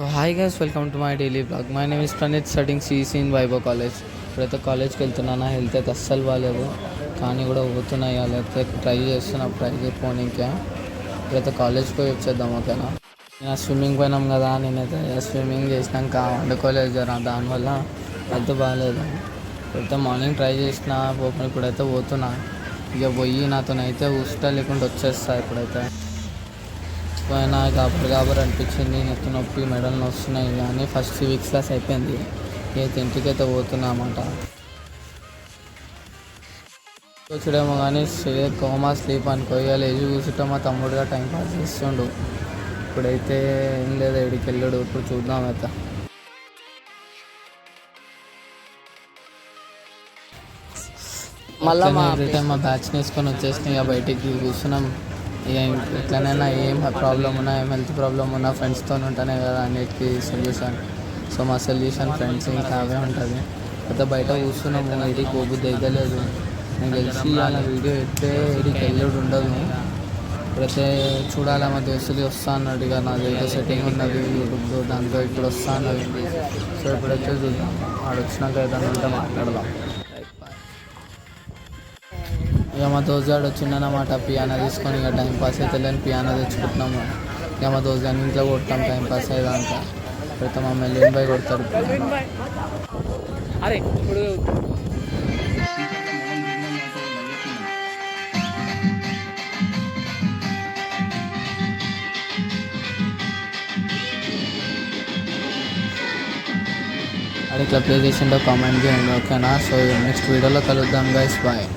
Hi guys, welcome to my daily blog. My name is Praneeth, studying CEC in Vaibhav college. ఇప్పుడైతే కాలేజ్కి వెళ్తున్నా. నా health అయితే అస్సలు బాగాలేదు, కానీ కూడా పోతున్నాయి. అయితే ట్రై చేస్తున్నా, ట్రై చేయకపోనికే. ఇప్పుడైతే కాలేజ్కి పోయి వచ్చేద్దాం, ఓకేనా. నేను స్విమ్మింగ్ పోయినాం కదా, నేనైతే స్విమ్మింగ్ చేసినాక వండుకోలేదు జర, దానివల్ల హెల్త్ బాగాలేదు. ఇప్పుడైతే మార్నింగ్ ట్రై చేసిన, ఇప్పుడైతే పోతున్నా. ఇక పోయి నాతోనైతే ఉస్తా లేకుండా వచ్చేస్తా. ఇప్పుడైతే పోయినా గాబర్ అనిపించింది, నెత్తి నొప్పి, మెడలు నొస్తున్నాయి. కానీ ఫస్ట్ సివిక్స్ క్లాస్ అయిపోయింది, అయితే ఇంటికైతే పోతున్నా అన్నమాట. చూడేమో కానీ కోమా స్లీప్ అనుకో. ఇక లేచి కూర్చుంటే మా తమ్ముడుగా టైం పాస్ చేస్తుండు. ఇప్పుడైతే ఏం లేదు, ఎడికి వెళ్ళాడు. ఇప్పుడు చూద్దాం అయితే. మళ్ళీ ఎవ్రీ టైం మా బ్యాచ్ వేసుకొని వచ్చేసినాయి. ఇక బయటికి కూర్చున్నాం. ఇక ఎట్లనైనా ఏం ప్రాబ్లం ఉన్నా, ఏం హెల్త్ ప్రాబ్లం ఉన్నా ఫ్రెండ్స్తో ఉంటేనే కదా అన్నిటికీ సొల్యూషన్. సో మా సొల్యూషన్ ఫ్రెండ్స్, ఇంకా అవే ఉంటుంది. అయితే బయట కూర్చున్నాము, ఏడికి పోబుద్ది అయితే లేదు. నేను తెలిసి అలా వీడియో ఎత్తే ఏడికి వెళ్ళడు ఉండదు. ఇప్పుడైతే చూడాలి, మా దోస్తులు వస్తా అన్నాడు. ఇక నాది ఏదో సెట్టింగ్ ఉన్నది యూట్యూబ్లో, దాంట్లో ఇప్పుడు వస్తా అన్నది. సో ఇప్పుడైతే చూద్దాం, ఆడ వచ్చినాక ఏదైనా ఉంటే మాట్లాడదాం. ఇక మా దోస్తుగాడు వచ్చిండనమాట పియానో తీసుకొని. ఇక టైంపాస్ అయితే లేని పియానో తెచ్చుకుంటున్నాము. ఇక మా దోస్తుగాని ఇంట్లో కొడతాం టైంపాస్ అయ్యేదాకా. ఇప్పుడైతే మా మెల్లిన్ బాయ్ కొడతాడు. అరే ఇప్పుడు అది ఇట్లా ప్లే చేసిండో కామెంట్ చేయండి, ఓకేనా. సో నెక్స్ట్ వీడియోలో కలుద్దాం గైస్, బాయ్.